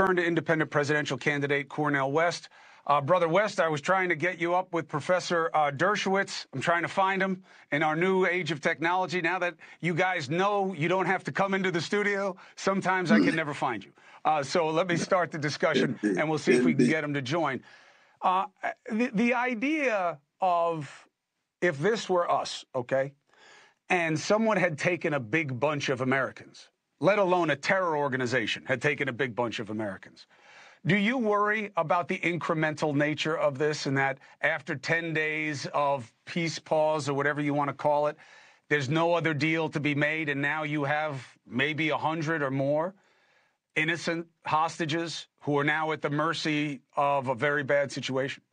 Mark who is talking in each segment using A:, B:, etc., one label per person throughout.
A: turn to independent presidential candidate Cornel West. Brother West, I was trying to get you up with Professor Dershowitz. I'm trying to find him in our new age of technology. Now that you guys know you don't have to come into the studio, sometimes I can never find you. So let me start the discussion, and we'll see if we can get him to join. The idea of if this were us, okay, and someone had taken a big bunch of Americans, let alone a terror organization had taken a big bunch of Americans. Do you worry about the incremental nature of this and that after 10 days of peace pause or whatever you want to call it, there's no other deal to be made, and now you have maybe 100 or more innocent hostages who are now at the mercy of a very bad situation?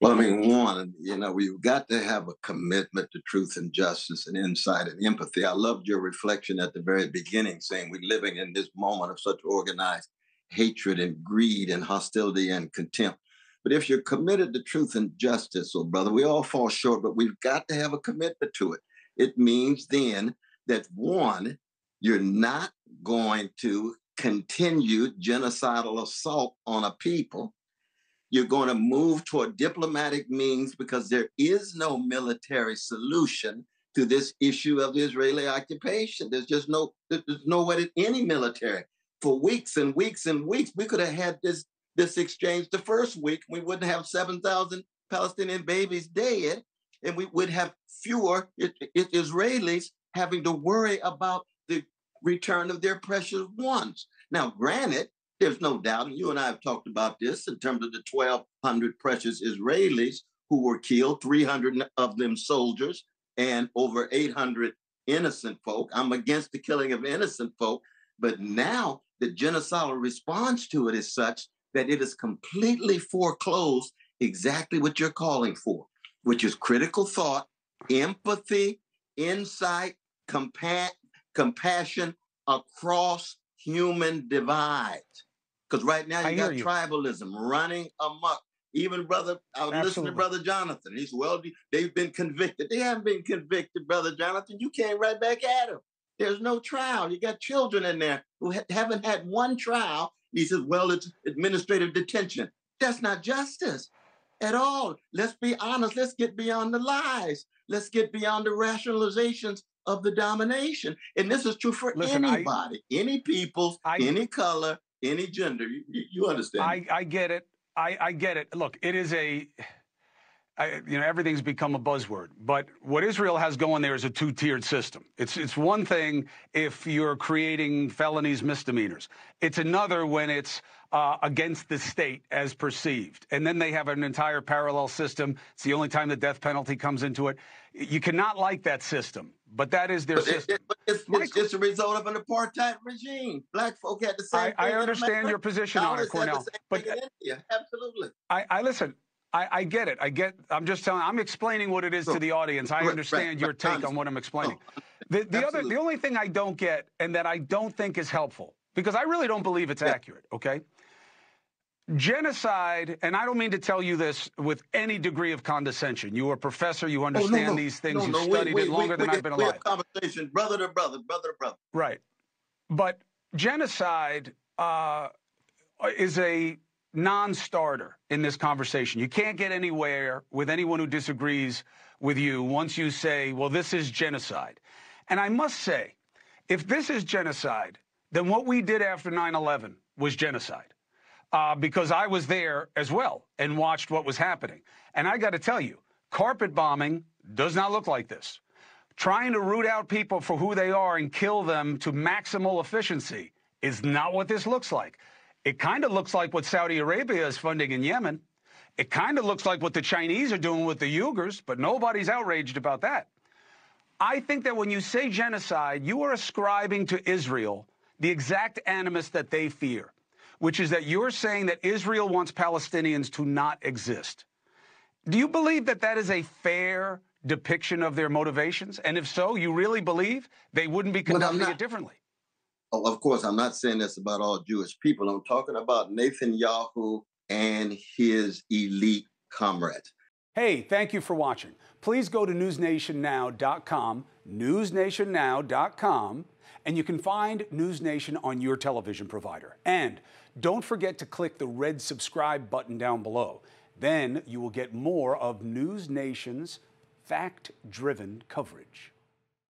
B: Well, I mean, one, we've got to have a commitment to truth and justice and insight and empathy. I loved your reflection at the very beginning, saying we're living in this moment of such organized hatred and greed and hostility and contempt. But if you're committed to truth and justice, oh brother, we all fall short, but we've got to have a commitment to it. It means then that, one, you're not going to continue genocidal assault on a people. You're going to move toward diplomatic means because there is no military solution to this issue of the Israeli occupation. There's no way that any military. For weeks and weeks and weeks, we could have had this exchange the first week. We wouldn't have 7,000 Palestinian babies dead, and we would have fewer Israelis having to worry about the return of their precious ones. Now, granted, there's no doubt, and you and I have talked about this in terms of the 1,200 precious Israelis who were killed, 300 of them soldiers, and over 800 innocent folk. I'm against the killing of innocent folk, but now the genocidal response to it is such that it is completely foreclosed exactly what you're calling for, which is critical thought, empathy, insight, compassion across human divides. Because right now you got tribalism running amok. Even I was listening to Brother Jonathan. He said, well, they've been convicted. They haven't been convicted, Brother Jonathan. You came right back at them. There's no trial. You got children in there who haven't had one trial. He says, well, it's administrative detention. That's not justice at all. Let's be honest. Let's get beyond the lies. Let's get beyond the rationalizations of the domination. And this is true for anybody, any people, any color, any gender. You understand?
A: I get it. I get it. Look, it is everything's become a buzzword, but what Israel has going there is a two-tiered system. It's one thing if you're creating felonies, misdemeanors. It's another when it's against the state as perceived. And then they have an entire parallel system. It's the only time the death penalty comes into it. You cannot like that system, but that is their system.
B: It's just a result of an apartheid regime. Black folk had the same thing.
A: I understand your position on it, Cornel. But
B: absolutely.
A: I listen. I get it. I'm just telling. I'm explaining what it is to the audience. I understand your take on what I'm explaining. The only thing I don't get, and that I don't think is helpful, because I really don't believe it's accurate. Okay. Genocide, and I don't mean to tell you this with any degree of condescension. You are a professor. You understand these things. You've studied it longer than I've been alive.
B: We have conversation, brother to brother, brother to brother.
A: Right. But genocide is a non-starter in this conversation. You can't get anywhere with anyone who disagrees with you once you say, well, this is genocide. And I must say, if this is genocide, then what we did after 9/11 was genocide. Because I was there as well and watched what was happening. And I got to tell you, carpet bombing does not look like this. Trying to root out people for who they are and kill them to maximal efficiency is not what this looks like. It kind of looks like what Saudi Arabia is funding in Yemen. It kind of looks like what the Chinese are doing with the Uyghurs, but nobody's outraged about that. I think that when you say genocide, you are ascribing to Israel the exact animus that they fear, which is that you're saying that Israel wants Palestinians to not exist. Do you believe that that is a fair depiction of their motivations? And if so, you really believe they wouldn't be conducting it differently?
B: Oh, of course, I'm not saying this about all Jewish people. I'm talking about Netanyahu and his elite comrades.
A: Hey, thank you for watching. Please go to newsnationnow.com, newsnationnow.com, And you can find NewsNation on your television provider. And don't forget to click the red subscribe button down below. Then you will get more of NewsNation's fact-driven coverage.